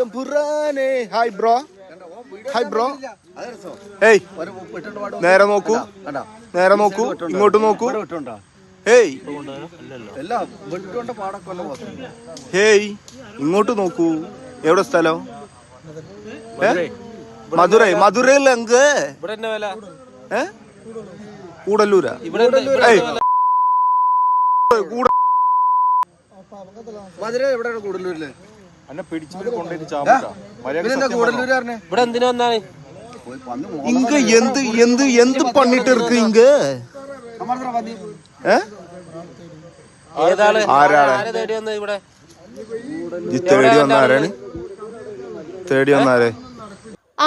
എമ്പുരാനെ hi bro hey നേരെ നോക്കൂ ഇങ്ങോട്ട് നോക്കൂ ഹേയ് ഹേയ് ഇങ്ങോട്ട് നോക്കൂ എവിടെ സ്ഥലം മധുരയിൽ എങ്ക് കൂടല്ലൂരാ മധുര എവിടെയാണ് കൂടല്ലൂരില് എന്നെ പിടിച്ചു കൊണ്ടേക്ക് ഇവിടെ എന്തിനു വന്നാണ് ഇങ്ക എന്ത് പണിട്ട് ഇருக்கு ഇങ്ക തേടി വന്നാരേ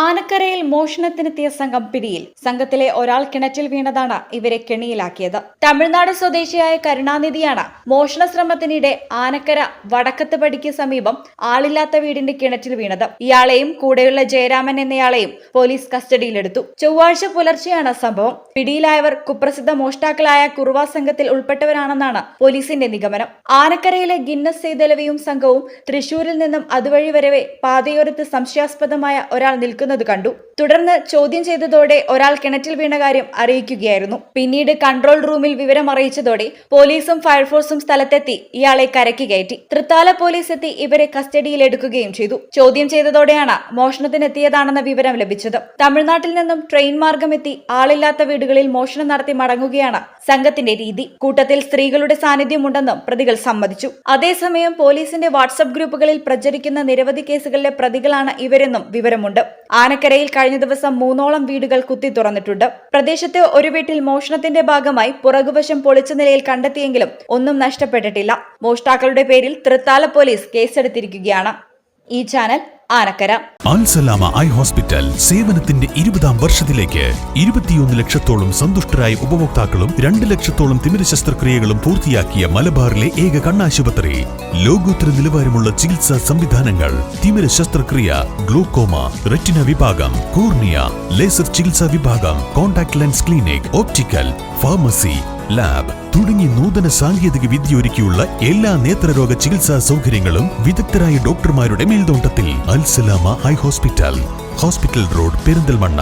ആനക്കരയിൽ മോഷണത്തിനെത്തിയ സംഘം പിടിയിൽ. സംഘത്തിലെ ഒരാൾ കിണറ്റിൽ വീണതാണ് ഇവരെ കെണിയിലാക്കിയത്. തമിഴ്നാട് സ്വദേശിയായ കരുണാനിധിയാണ് മോഷണ ശ്രമത്തിനിടെ ആനക്കര വടക്കത്തുപടിക്ക് സമീപം ആളില്ലാത്ത വീടിന്റെ കിണറ്റിൽ വീണത്. ഇയാളെയും കൂടെയുള്ള ജയരാമൻ എന്നയാളെയും പോലീസ് കസ്റ്റഡിയിലെടുത്തു. ചൊവ്വാഴ്ച പുലർച്ചെയാണ് സംഭവം. പിടിയിലായവർ കുപ്രസിദ്ധ മോഷ്ടാക്കളായ കുറുവ സംഘത്തിൽ ഉൾപ്പെട്ടവരാണെന്നാണ് പോലീസിന്റെ നിഗമനം. ആനക്കരയിലെ ഗിന്നസ് സെയ്തലവിയും സംഘവും തൃശൂരിൽ നിന്നും അതുവഴി വരവെ പാതയോരത്ത് സംശയാസ്പദമായ ഒരാൾ നിൽക്കുന്നത് കണ്ടു. തുടർന്ന് ചോദ്യം ചെയ്തതോടെ ഒരാൾ കിണറ്റിൽ വീണ കാര്യം അറിയിക്കുകയായിരുന്നു. പിന്നീട് കൺട്രോൾ റൂമിൽ വിവരം അറിയിച്ചതോടെ പോലീസും ഫയർഫോഴ്സും സ്ഥലത്തെത്തി ഇയാളെ കരയ്ക്ക് കയറ്റി. തൃത്താല പോലീസ് എത്തി ഇവരെ കസ്റ്റഡിയിലെടുക്കുകയും ചെയ്തു. ചോദ്യം ചെയ്തതോടെയാണ് മോഷണത്തിനെത്തിയതാണെന്ന വിവരം ലഭിച്ചത്. തമിഴ്നാട്ടിൽ നിന്നും ട്രെയിൻ മാർഗമെത്തി ആളില്ലാത്ത വീടുകളിൽ മോഷണം നടത്തി മടങ്ങുകയാണ് സംഘത്തിന്റെ രീതി. കൂട്ടത്തിൽ സ്ത്രീകളുടെ സാന്നിധ്യമുണ്ടെന്നും പ്രതികൾ സമ്മതിച്ചു. അതേസമയം പോലീസിന്റെ വാട്സ്ആപ്പ് ഗ്രൂപ്പുകളിൽ പ്രചരിക്കുന്ന നിരവധി കേസുകളിലെ പ്രതികളാണ് ഇവരെന്നും വിവരമുണ്ട്. ആനക്കരയിൽ കഴിഞ്ഞ ദിവസം 3ഓളം വീടുകൾ കുത്തി തുറന്നിട്ടുണ്ട്. പ്രദേശത്തെ ഒരു വീട്ടിൽ മോഷണത്തിന്റെ ഭാഗമായി പുറകുവശം പൊളിച്ച നിലയിൽ കണ്ടെത്തിയെങ്കിലും ഒന്നും നഷ്ടപ്പെട്ടിട്ടില്ല. മോഷ്ടാക്കളുടെ പേരിൽ തൃത്താല പോലീസ് കേസെടുത്തിരിക്കുകയാണ്. ഈ channel Anakkara. Al Salama eye hospital സേവനത്തിന്റെ 20ാം വർഷത്തിലേക്ക് 21 ലക്ഷത്തോളം സന്തുഷ്ടരായ ഉപഭോക്താക്കളും 2 ലക്ഷത്തോളം തിമിര ശസ്ത്രക്രിയകളും പൂർത്തിയാക്കിയ മലബാറിലെ ഏക കണ്ണാശുപത്രി. ലോകോത്തര നിലവാരമുള്ള ചികിത്സാ സംവിധാനങ്ങൾ, തിമിര ശസ്ത്രക്രിയ, ഗ്ലോക്കോമ, റെറ്റിന വിഭാഗം, കോർണിയ, ലേസർ ചികിത്സാ വിഭാഗം, contact lens clinic, optical, pharmacy, lab തുടങ്ങി നൂതന സാങ്കേതിക വിദ്യ ഒരുക്കിയുള്ള എല്ലാ നേത്രരോഗ ചികിത്സാ സൗകര്യങ്ങളും വിദഗ്ധരായ ഡോക്ടർമാരുടെ മേൽനോട്ടത്തിൽ. Al Salama eye hospital, hospital road, Perinthalmanna.